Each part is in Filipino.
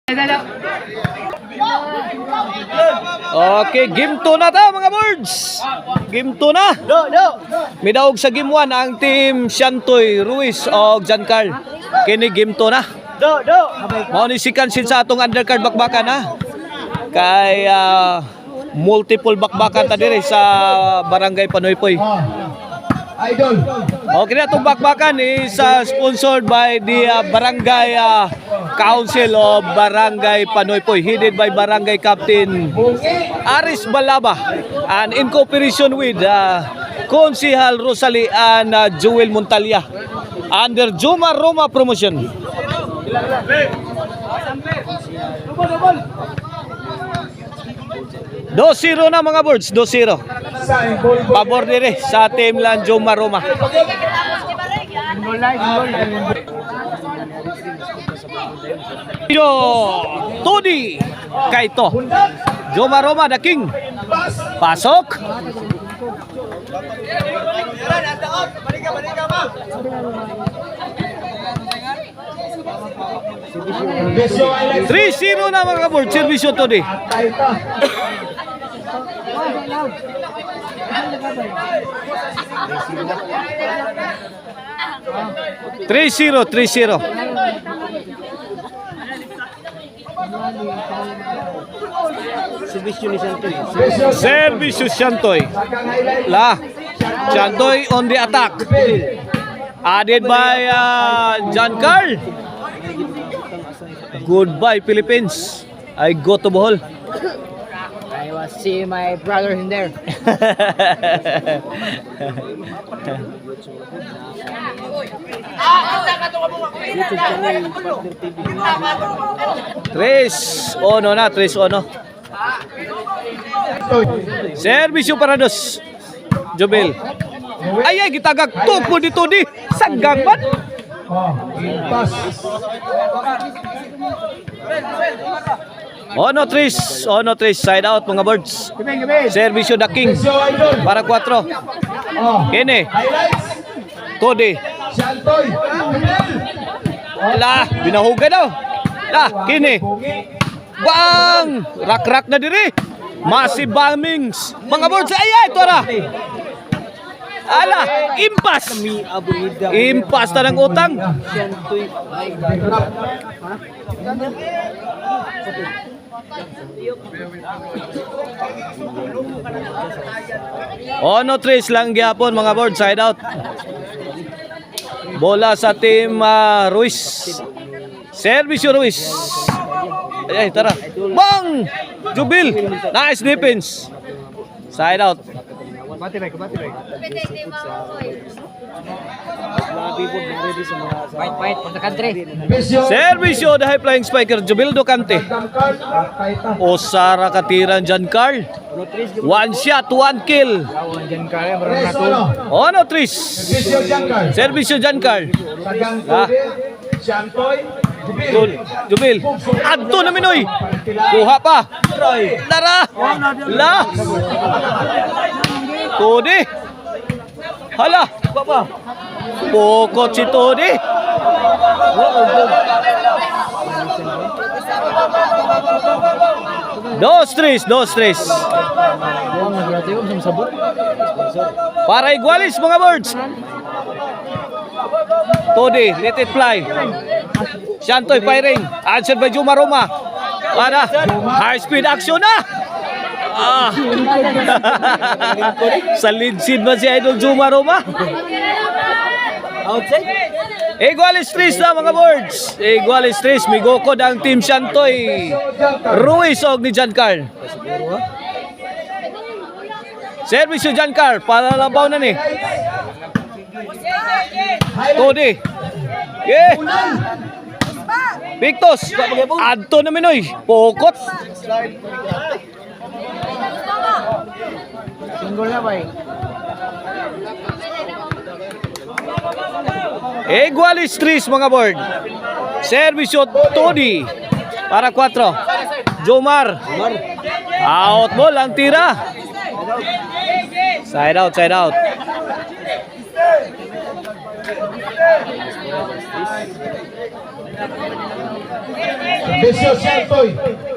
Okay, game 2 na ta mga birds. Game 2 na. Midaog sa game 1 ang team Shantoy, Ruiz o Giancarl. Kini game 2 na. Mao ni second seed sa atong undercard bakbakan ha. Kay multiple bakbakan ta dire sa Barangay Panoypoy. Idol. Okay na itong bakbakan is sponsored by the Barangay Council of Barangay Panoypoy, headed by Barangay Captain Aris Balaba and in cooperation with Konsehal Rosalie and Joel Montalia under Juma Roma Promotion. 2-0 na mga birds, 2-0. Pabor dire sa team lang Juma Roma. Yo, Todi Kaito. Juma Roma the king. Pasok. Three-zero na mga board. Servisyo Todi. 3-0. Servisyo Shantoy. La. Shantoy on the attack. Added by Giancarl. Goodbye Philippines. I go to Bohol. I was see my brother in there. Tres ono na, 3-1. Servisyo para dos. Jobel. Ay gitagag tupo dito di. Saggang man. Ono 3 side out mga birds. Servisyo the king para 4. Kene. Todi. Lah, binahuga daw. Lah, kini. Bang! Rak-rak na diri. Massive bombings. Mga birds, ay ito ra. Ala, impas. Impas na ng utang. Ono 3 lang gyapon mga board, side out. Bola sa team Ruiz. Servisyo Ruiz. Ay, tara. Bang! Jubil. Nice defense. Side out. Fight for the country. Servisyo the high flying spiker Jubil Docante. Osara katiran Giancarl. 1 shot, 1 kill. Ono 3. Servisyo Giancarl. Jubil. Adto na Minoy. Kuha pa. Lara. La. Todi. Hala. Pokot si Todi. Dos tres. Para igualis mga birds. Todi, let it fly. Shantoy firing. Answered by Juma Roma. Para high speed action na. Sa lead seed ba si Idol Juma Roma? Outside. Igualis 3 na mga boards. Igualis 3. Migokod ang team Shantoy, Ruiz og ni Giancarl. Servisyo Giancarl. Palalabaw na ni Todi. Yeah. Victos. Adto na Minoy. Pokot. Single na ba eh? Igualis 3 mga board. Servisyo Todi para 4. Jomar. Out ball ang tira. Side out. Servisyo Shantoy.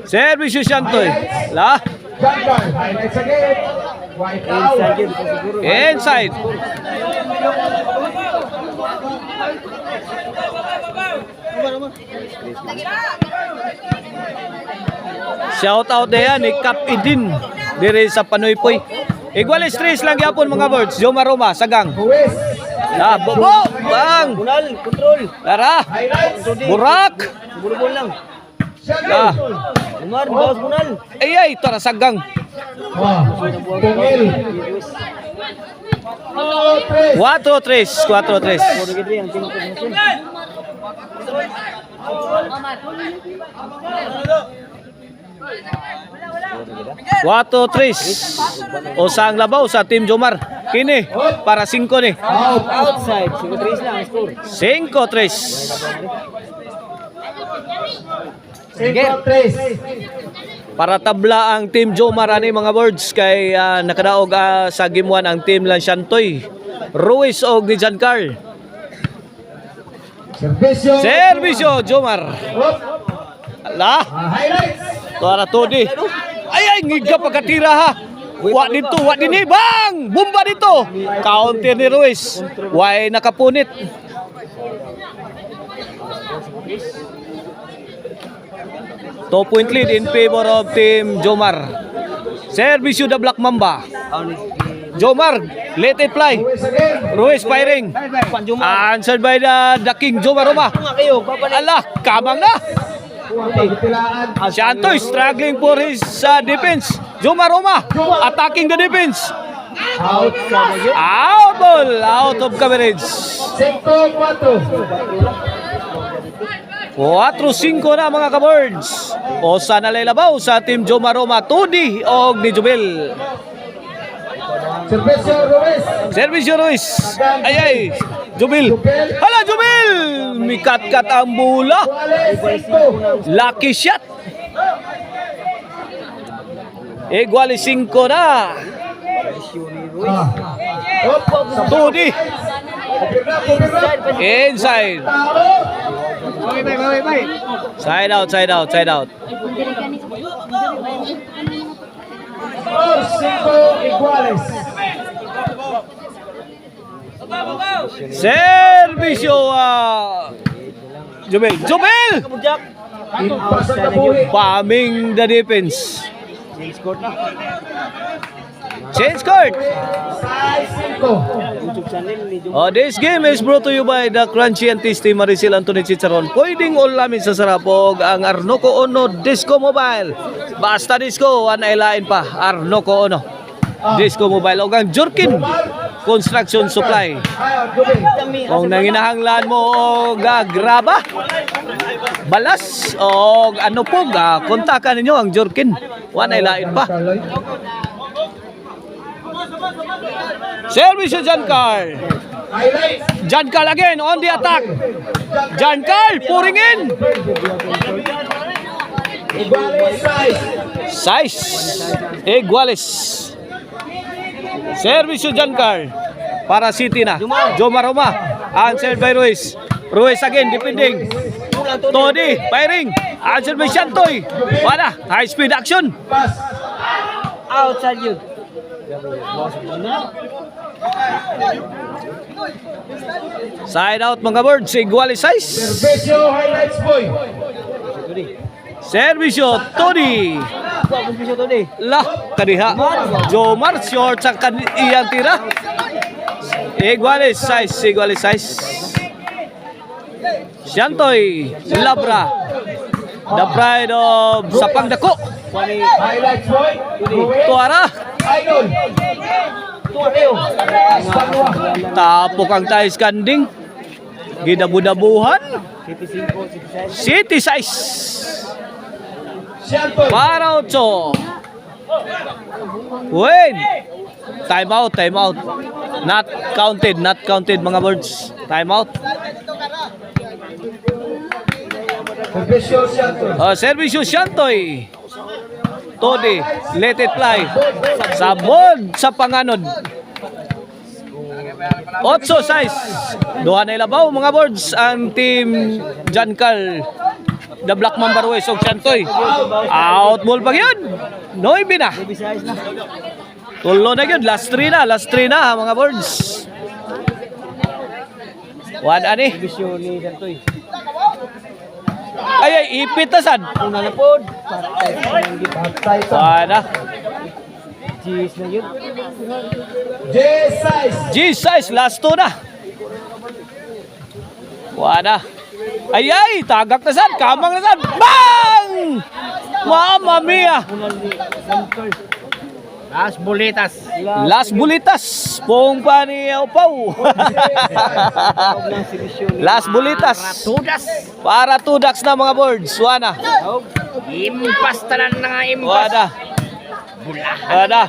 Servisyo Shantoy. La. Jungle. Highlights again. White out. Inside. Shout out na yan ni Cap Idin dire sa Panoypoy. Igual stress lang yapon mga birds. Joma Roma, Sagang. Ruiz. La, bobo, bang. Bunal, control. Tara. Highlights. Burak. Bulbul lang. La. Shantoy. Umar, bawas bunal. Ay, tara Sagang. Tungil. 4-3, 4-3. Puro gidri ang team coordination. 4-3. O sa ang labaw sa Team Jomar. Kini, para 5 ni. Out. Outside, 5-3 lang ang score. 5-3. 5-3. Para tabla ang Team Jomar ani mga birds kay nakadaog sa game 1 ang Team Lansyantoy. Ruiz og ni John Carl. Servisyo. Servisyo Jomar. Up. Ala, Highlights. para Todi. Ay ngiga pagkatira ha. Wa dito, wa dinhi bang. Bomba dito. Counter ni Ruiz. Way nakapunit. Two-point lead in favor of Team Jomar. Servisyo the Black Mamba. Jomar, let it fly. Ruiz again. Ruiz firing. Answered by the King Jomar Roma. Kayo, babalik. Ala, kamang na. Pagtilaan. Shantoy struggling for his defense. Jomar Roma attacking the defense. Out. Out ball, out of coverage. 5-4. 4-5 na mga kabirds. O sa nalalabaw sa Team Jomar Roma, Tudi og ni Jubel. Servisyo Ruiz. Servisyo Ruiz. Ay, Jubel. Hala, Jubel! Mikat-kat ang bola. Wales 5. Lucky shot. Igual 5 na. Tudi. Inside. Side out, side out, side out. 5 iguales. Servisyo Jubel. Jubel! Pasok na buhi. Bombing the defense. Score na. Change court. Size 5. YouTube channel ni Jom. Oh, this game is brought to you by the Crunchy and Tasty Maricel Anthony Chicharon. Pwedeng ulamin sa sarapog ang Arnoco Ono Disco Mobile. Basta disco, an ailain pa. Arnoco Ono Disco Mobile. O ang Jurkin Construction Supply. Kung nanginahanglan mo og graba, balas o ano po, kontakan ninyo ang Jurkin. Wan ailain pa. Service to John Carl. John Carl again on the attack. John Carl pouring in. Iguales size. Iguales. Service to John Carl. Para City na. Jomar Roma. Answered by Ruiz. Ruiz again defending. Todi firing. Answered by Shantoy. Wala. High speed action. Pass. Outside you. Side out mga birds. Iguales size. Servisyo highlights boy. Servisyo Todi. Pagpapagpisa to di. Lah, kadiha. Jomar short sa iyang tira. Iguales size. Shantoy Labra. The pride of Sapang Dako. Highlights boy. Tuara. Idol. Tapok ang tayo skanding. Gidabu-dabuhan. City size. Shantoy. Para 8. Wait. Time out. Not counted mga birds. Time out. Servisyo Shantoy. Servisyo Shantoy. Todi, let it fly. Sabod sa panganod. 8 size. Duha na ilabaw mga birds ang Team John Carl. The Black Mamba Ruiz og Santoy. Out ball pa yun. 9 na. Bisayas na. Tulo na yun. Last 3 na mga boards. 1 ani. Bisyo ni Santoy. Ay, ipit na sad. Una na po. Patay sa nang Patay sa Wala. G's na yun. J-size. G-size, last 2 na. Wala. Ay, tagak na sad. Kamang na sad. Bang! Mamma mia! Una ni Santoy. Las Boletas. Las Bulitas. Pong pa ni Upaw. Las Bulitas. Tudas. Para 2 ducks na mga boards. Wana. Impas tanan na nga impas. Wada. Wada.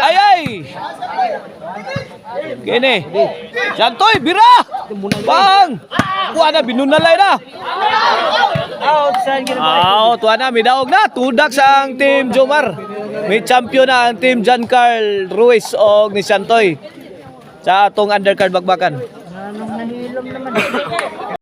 Ay! Kini. Santoy, bira! Bang! Wada, binunalay na. Outside gina ba? Out, wana, midaog na. 2 ducks ang Team Jomar. May champion na ang Team Giancarl Ruiz o ni Santoy sa atong undercard bakbakan. Anong nahilom naman.